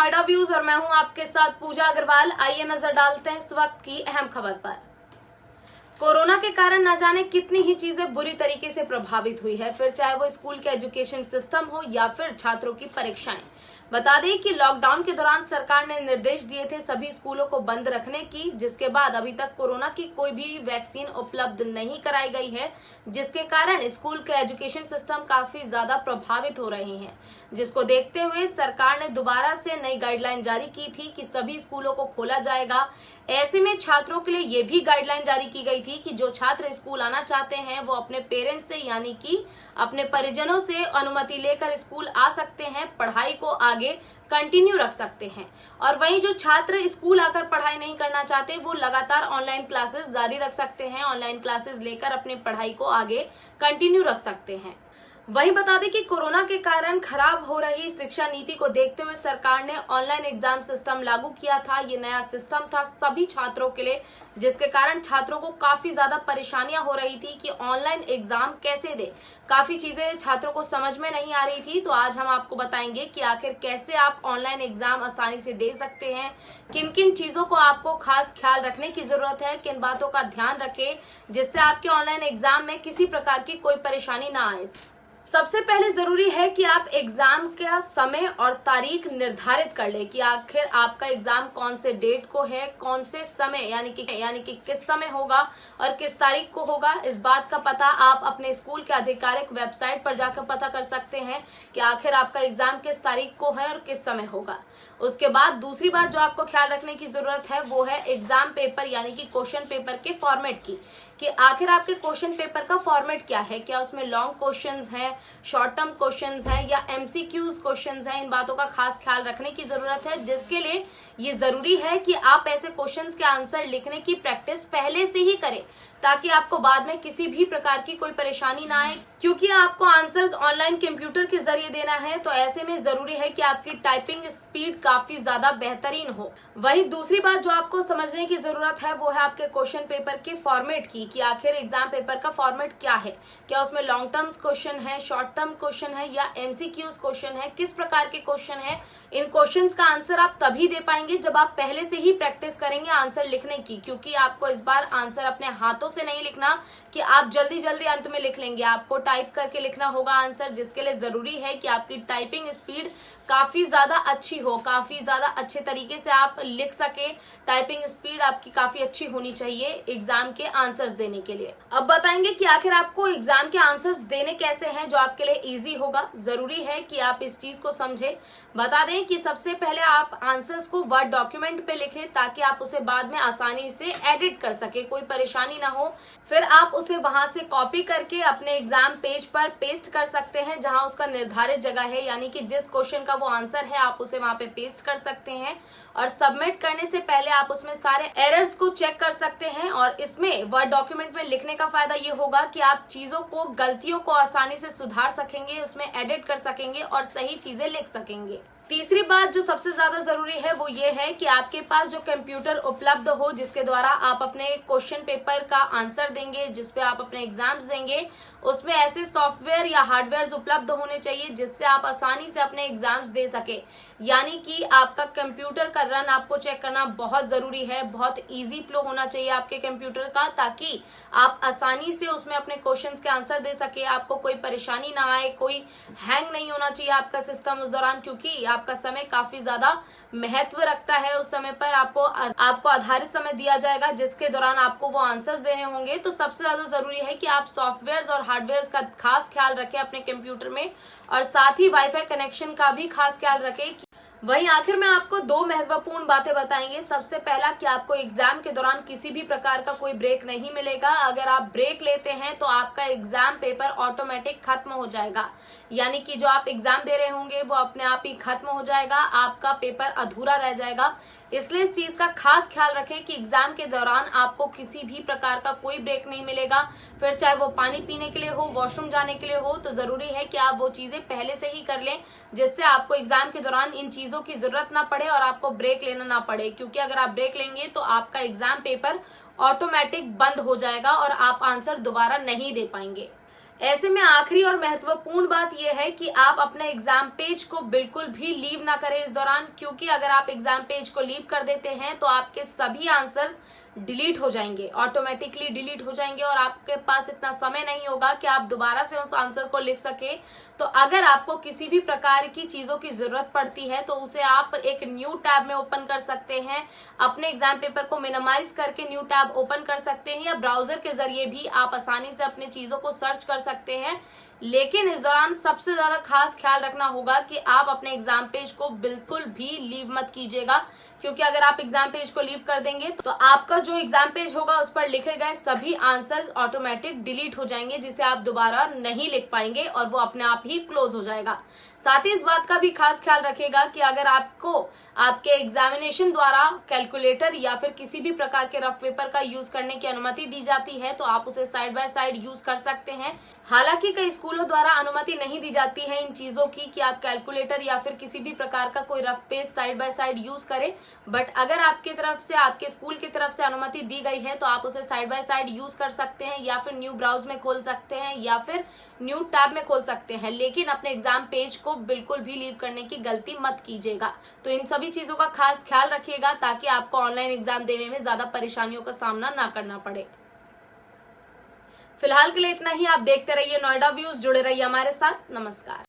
Noida views और मैं हूं आपके साथ पूजा अग्रवाल। आइए नजर डालते हैं इस वक्त की अहम खबर पर। कोरोना के कारण न जाने कितनी ही चीजें बुरी तरीके से प्रभावित हुई है, फिर चाहे वो स्कूल के एजुकेशन सिस्टम हो या फिर छात्रों की परीक्षाएं। बता दें कि लॉकडाउन के दौरान सरकार ने निर्देश दिए थे सभी स्कूलों को बंद रखने की, जिसके बाद अभी तक कोरोना की कोई भी वैक्सीन उपलब्ध नहीं कराई गई है, जिसके कारण स्कूल के एजुकेशन सिस्टम काफी ज्यादा प्रभावित हो रहे हैं। जिसको देखते हुए सरकार ने दोबारा से नई गाइडलाइन जारी की थी कि सभी स्कूलों को खोला जाएगा। ऐसे में छात्रों के लिए ये भी गाइडलाइन जारी की गई थी कि जो छात्र स्कूल आना चाहते हैं वो अपने पेरेंट्स से यानी कि अपने परिजनों से अनुमति लेकर स्कूल आ सकते हैं, पढ़ाई को आगे कंटिन्यू रख सकते हैं। और वहीं जो छात्र स्कूल आकर पढ़ाई नहीं करना चाहते वो लगातार ऑनलाइन क्लासेस जारी रख सकते हैं, ऑनलाइन क्लासेस लेकर अपनी पढ़ाई को आगे कंटिन्यू रख सकते हैं। वहीं बता दें कि कोरोना के कारण खराब हो रही शिक्षा नीति को देखते हुए सरकार ने ऑनलाइन एग्जाम सिस्टम लागू किया था। ये नया सिस्टम था सभी छात्रों के लिए, जिसके कारण छात्रों को काफी ज्यादा परेशानियां हो रही थी कि ऑनलाइन एग्जाम कैसे दे। काफी चीजें छात्रों को समझ में नहीं आ रही थी, तो आज हम आपको बताएंगे कि आखिर कैसे आप ऑनलाइन एग्जाम आसानी से दे सकते हैं, किन किन चीजों को आपको खास ख्याल रखने की जरूरत है, किन बातों का ध्यान रखें जिससे आपके ऑनलाइन एग्जाम में किसी प्रकार की कोई परेशानी ना आए। सबसे पहले जरूरी है कि आप एग्जाम का समय और तारीख निर्धारित कर ले कि आखिर आपका एग्जाम कौन से डेट को है, कौन से समय यानी कि किस समय होगा और किस तारीख को होगा। इस बात का पता आप अपने स्कूल के आधिकारिक वेबसाइट पर जाकर पता कर सकते हैं कि आखिर आपका एग्जाम किस तारीख को है और किस समय होगा। उसके बाद दूसरी बात जो आपको ख्याल रखने की जरूरत है वो है एग्जाम पेपर यानी कि क्वेश्चन पेपर के फॉर्मेट की, कि आखिर आपके क्वेश्चन पेपर का फॉर्मेट क्या है, क्या उसमें लॉन्ग क्वेश्चंस हैं, शॉर्ट टर्म क्वेश्चंस हैं या एमसीक्यूज क्वेश्चंस हैं। इन बातों का खास ख्याल रखने की जरूरत है, जिसके लिए ये जरूरी है कि आप ऐसे क्वेश्चंस के आंसर लिखने की प्रैक्टिस पहले से ही करें, ताकि आपको बाद में किसी भी प्रकार की कोई परेशानी ना आए। क्योंकि आपको आंसर्स ऑनलाइन कंप्यूटर के जरिए देना है, तो ऐसे में जरूरी है कि आपकी टाइपिंग स्पीड काफी ज्यादा बेहतरीन हो। वहीं दूसरी बात जो आपको समझने की जरूरत है वो है आपके क्वेश्चन पेपर के फॉर्मेट की, कि आखिर एग्जाम पेपर का फॉर्मेट क्या है, क्या उसमें लॉन्ग टर्म क्वेश्चन है, शॉर्ट टर्म क्वेश्चन है या एमसीक्यूज क्वेश्चन है, किस प्रकार के क्वेश्चन है। इन क्वेश्चंस का आंसर आप तभी दे पाएंगे जब आप पहले से ही प्रैक्टिस करेंगे आंसर लिखने की, क्योंकि आपको इस बार आंसर अपने हाथों से नहीं लिखना कि आप जल्दी जल्दी अंत में लिख लेंगे। आपको टाइप करके लिखना होगा आंसर, जिसके लिए जरूरी है कि आपकी टाइपिंग स्पीड काफी ज्यादा अच्छी हो, काफी ज्यादा अच्छे तरीके से आप लिख सके। टाइपिंग स्पीड आपकी काफी अच्छी होनी चाहिए एग्जाम के आंसर्स देने के लिए। अब बताएंगे कि आखिर आपको एग्जाम के आंसर्स देने कैसे हैं जो आपके लिए इजी होगा। जरूरी है कि आप इस चीज को समझे। बता दें कि सबसे पहले आप आंसर्स को वर्ड डॉक्यूमेंट पे लिखें, ताकि आप उसे बाद में आसानी से एडिट कर सके, कोई परेशानी ना हो। फिर आप उसे वहां से कॉपी करके अपने एग्जाम पेज पर पेस्ट कर सकते हैं, जहां उसका निर्धारित जगह है, यानी कि जिस क्वेश्चन का वो आंसर है आप उसे वहां पे पेस्ट कर सकते हैं। और सबमिट करने से पहले आप उसमें सारे एरर्स को चेक कर सकते हैं। और इसमें वर्ड डॉक्यूमेंट में लिखने का फायदा ये होगा कि आप चीजों को, गलतियों को आसानी से सुधार सकेंगे, उसमें एडिट कर सकेंगे और सही चीजें लिख सकेंगे। तीसरी बात जो सबसे ज्यादा जरूरी है वो ये है कि आपके पास जो कंप्यूटर उपलब्ध हो, जिसके द्वारा आप अपने क्वेश्चन पेपर का आंसर देंगे, जिसपे आप अपने एग्जाम्स देंगे, उसमें ऐसे सॉफ्टवेयर या हार्डवेयर उपलब्ध होने चाहिए जिससे आप आसानी से अपने एग्जाम्स दे सके। यानी कि आपका कंप्यूटर का रन आपको चेक करना बहुत जरूरी है, बहुत इजी फ्लो होना चाहिए आपके कंप्यूटर का, ताकि आप आसानी से उसमें अपने क्वेश्चंस के आंसर दे सके, आपको कोई परेशानी ना आए, कोई हैंग नहीं होना चाहिए आपका सिस्टम उस दौरान, क्योंकि आपका समय काफी ज्यादा महत्व रखता है। उस समय पर आपको आधारित समय दिया जाएगा, जिसके दौरान आपको वो आंसर्स देने होंगे। तो सबसे ज्यादा जरूरी है कि आप सॉफ्टवेयर और हार्डवेयर का खास ख्याल रखें अपने कंप्यूटर में, और साथ ही वाईफाई कनेक्शन का भी खास ख्याल रखें। वहीं आखिर में आपको दो महत्वपूर्ण बातें बताएंगे। सबसे पहला कि आपको एग्जाम के दौरान किसी भी प्रकार का कोई ब्रेक नहीं मिलेगा। अगर आप ब्रेक लेते हैं तो आपका एग्जाम पेपर ऑटोमेटिक खत्म हो जाएगा, यानी कि जो आप एग्जाम दे रहे होंगे वो अपने आप ही खत्म हो जाएगा, आपका पेपर अधूरा रह जाएगा। इसलिए इस चीज का खास ख्याल रखें कि एग्जाम के दौरान आपको किसी भी प्रकार का कोई ब्रेक नहीं मिलेगा। फिर चाहे वो पानी पीने के लिए हो, वॉशरूम जाने के लिए हो, तो जरूरी है कि आप वो चीजें पहले से ही कर लें, जिससे आपको एग्जाम के दौरान इन चीजों की जरूरत ना पड़े और आपको ब्रेक लेना ना पड़े। क्योंकि अगर आप ब्रेक लेंगे तो आपका एग्जाम पेपर ऑटोमेटिक बंद हो जाएगा और आप आंसर दोबारा नहीं दे पाएंगे। ऐसे में आखिरी और महत्वपूर्ण बात यह है कि आप अपने एग्जाम पेज को बिल्कुल भी लीव ना करें इस दौरान, क्योंकि अगर आप एग्जाम पेज को लीव कर देते हैं तो आपके सभी आंसर्स डिलीट हो जाएंगे, ऑटोमेटिकली डिलीट हो जाएंगे और आपके पास इतना समय नहीं होगा कि आप दोबारा से उस आंसर को लिख सके। तो अगर आपको किसी भी प्रकार की चीजों की जरूरत पड़ती है तो उसे आप एक न्यू टैब में ओपन कर सकते हैं, अपने एग्जाम पेपर को मिनिमाइज करके न्यू टैब ओपन कर सकते हैं, या ब्राउजर के जरिए भी आप आसानी से अपनी चीजों को सर्च कर सकते हैं। लेकिन इस दौरान सबसे ज्यादा खास ख्याल रखना होगा कि आप अपने एग्जाम पेज को बिल्कुल भी लीव मत कीजिएगा, क्योंकि अगर आप एग्जाम पेज को लीव कर देंगे तो आपका जो एग्जाम पेज होगा उस पर लिखे गए सभी आंसर्स ऑटोमेटिक डिलीट हो जाएंगे, जिसे आप दोबारा नहीं लिख पाएंगे और वो अपने आप ही क्लोज हो जाएगा। साथ ही इस बात का भी खास ख्याल रखिएगा कि अगर आपको आपके एग्जामिनेशन द्वारा कैलकुलेटर या फिर किसी भी प्रकार के रफ पेपर का यूज करने की अनुमति दी जाती है तो आप उसे साइड बाय साइड यूज कर सकते हैं। हालांकि कई स्कूलों द्वारा अनुमति नहीं दी जाती है इन चीजों की कि आप कैलकुलेटर या फिर किसी भी प्रकार का कोई rough page side by side use करें, बट अगर आपकी तरफ से, आपके स्कूल की तरफ से अनुमति दी गई है तो आप उसे साइड बाय साइड यूज कर सकते हैं, या फिर न्यू ब्राउज में खोल सकते हैं या फिर न्यू टैब में खोल सकते हैं। लेकिन अपने एग्जाम पेज को बिल्कुल भी लीव करने की गलती मत कीजिएगा। तो इन सभी चीजों का खास ख्याल रखिएगा ताकि आपको ऑनलाइन एग्जाम देने में ज्यादा परेशानियों का सामना ना करना पड़े। फिलहाल के लिए इतना ही। आप देखते रहिए नोएडा व्यूज, जुड़े रहिए हमारे साथ। नमस्कार।